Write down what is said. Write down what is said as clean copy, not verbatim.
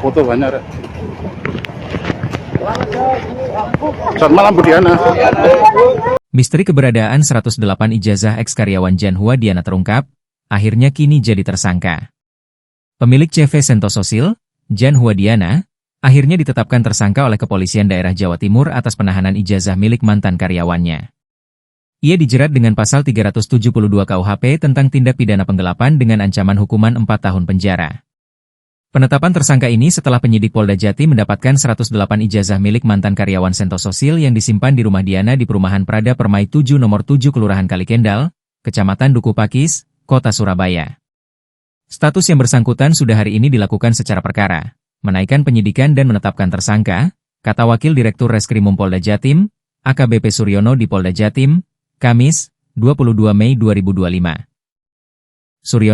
Foto banyak. Rek. Selamat malam Bu Diana. Misteri keberadaan 108 ijazah eks-karyawan Jan Huadiana terungkap, akhirnya kini jadi tersangka. Pemilik CV Sentososil, Jan Huadiana, akhirnya ditetapkan tersangka oleh Kepolisian Daerah Jawa Timur atas penahanan ijazah milik mantan karyawannya. Ia dijerat dengan pasal 372 KUHP tentang tindak pidana penggelapan dengan ancaman hukuman 4 tahun penjara. Penetapan tersangka ini setelah penyidik Polda Jatim mendapatkan 108 ijazah milik mantan karyawan Sentososil yang disimpan di rumah Diana di Perumahan Prada Permai 7 Nomor 7 Kelurahan Kalikendal, Kecamatan Duku Pakis, Kota Surabaya. Status yang bersangkutan sudah hari ini dilakukan secara perkara, menaikkan penyidikan dan menetapkan tersangka, kata Wakil Direktur Reskrimum Polda Jatim, AKBP Suryono di Polda Jatim, Kamis, 22 Mei 2025. Suryono